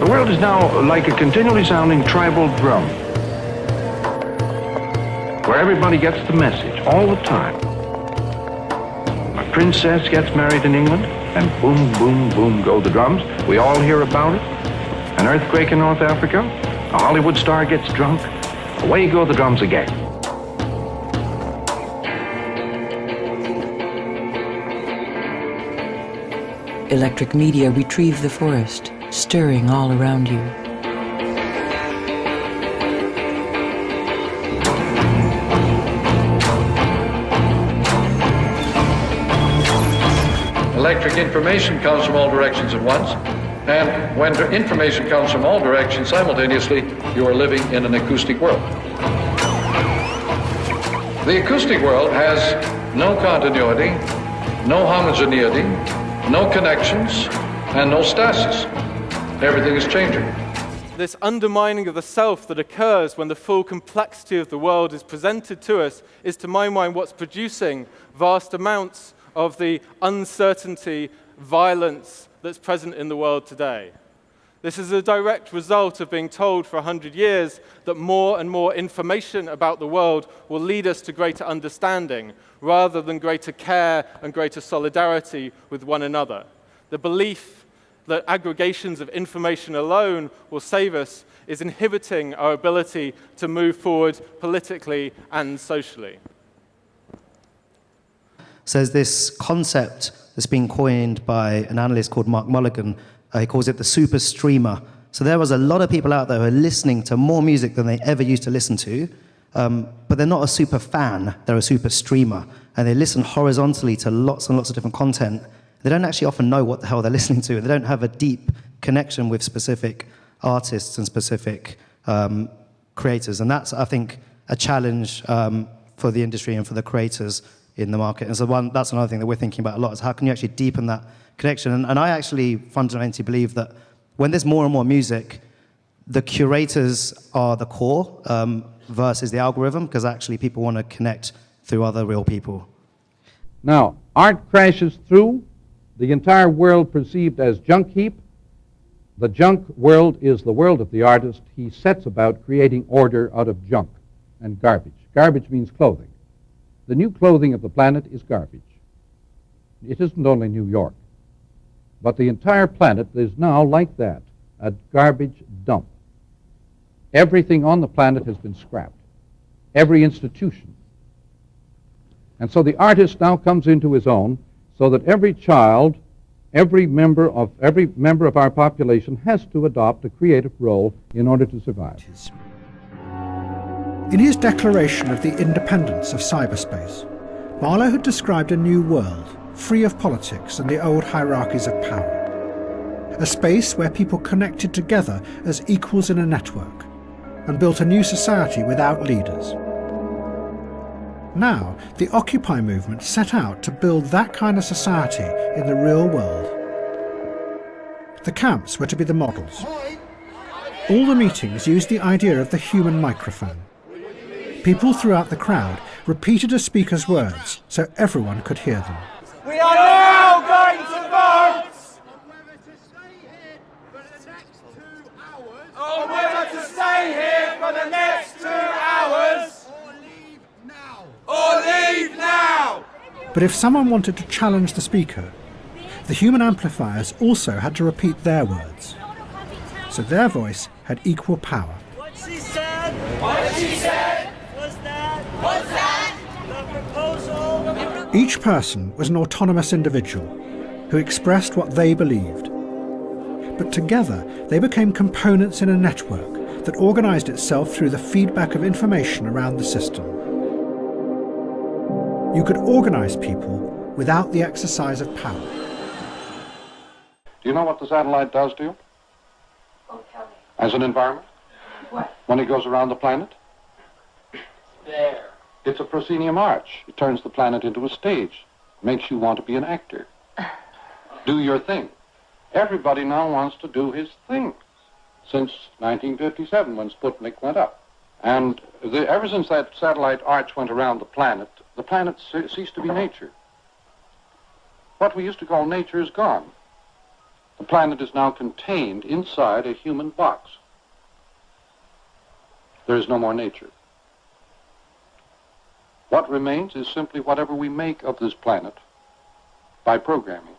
The world is now like a continually sounding tribal drum, where everybody gets the message all the time. A princess gets married in England, and boom, boom, boom go the drums. We all hear about it. An earthquake in North Africa, a Hollywood star gets drunk, away go the drums again. Electric media retrieve the forest, stirring all around you. Electric information comes from all directions at once, and when information comes from all directions simultaneously, you are living in an acoustic world. The acoustic world has no continuity, no homogeneity, no connections, and no stasis. Everything is changing. This undermining of the self that occurs when the full complexity of the world is presented to us is, to my mind, what's producing vast amounts of the uncertainty, violence that's present in the world today. This is a direct result of being told for 100 years that more and more information about the world will lead us to greater understanding, rather than greater care and greater solidarity with one another. The belief that aggregations of information alone will save us is inhibiting our ability to move forward politically and socially. So there's this concept that's been coined by an analyst called Mark Mulligan. He calls it the super streamer. So there was a lot of people out there who are listening to more music than they ever used to listen to, but they're not a super fan, they're a super streamer. And they listen horizontally to lots and lots of different content. They don't actually often know what the hell they're listening to. They don't have a deep connection with specific artists and specific creators. And that's, I think, a challenge for the industry and for the creators in the market. And so that's another thing that we're thinking about a lot, is how can you actually deepen that connection? And I actually fundamentally believe that when there's more and more music, the curators are the core versus the algorithm, because actually people want to connect through other real people. Now, art crashes through, the entire world perceived as junk heap. The junk world is the world of the artist. He sets about creating order out of junk and garbage. Garbage means clothing. The new clothing of the planet is garbage. It isn't only New York, but the entire planet is now like that, a garbage dump. Everything on the planet has been scrapped, every institution. And so the artist now comes into his own, so that every child, every member of our population has to adopt a creative role in order to survive. In his declaration of the independence of cyberspace, Barlow had described a new world, free of politics and the old hierarchies of power. A space where people connected together as equals in a network, and built a new society without leaders. Now, the Occupy movement set out to build that kind of society in the real world. The camps were to be the models. All the meetings used the idea of the human microphone. People throughout the crowd repeated a speaker's words so everyone could hear them. We are now going to vote on whether to stay here for the next 2 hours or leave now. But if someone wanted to challenge the speaker, the human amplifiers also had to repeat their words. So their voice had equal power. What she said. What she said. Was that. Was that. The proposal. Each person was an autonomous individual who expressed what they believed. But together they became components in a network that organized itself through the feedback of information around the system. You could organize people without the exercise of power. Do you know what the satellite does to you? Oh, tell me. As an environment? What? When it goes around the planet? There. It's a proscenium arch. It turns the planet into a stage. Makes you want to be an actor. Do your thing. Everybody now wants to do his thing. Since 1957, when Sputnik went up. And ever since that satellite arch went around the planet ceased to be nature. What we used to call nature is gone. The planet is now contained inside a human box. There is no more nature. What remains is simply whatever we make of this planet by programming.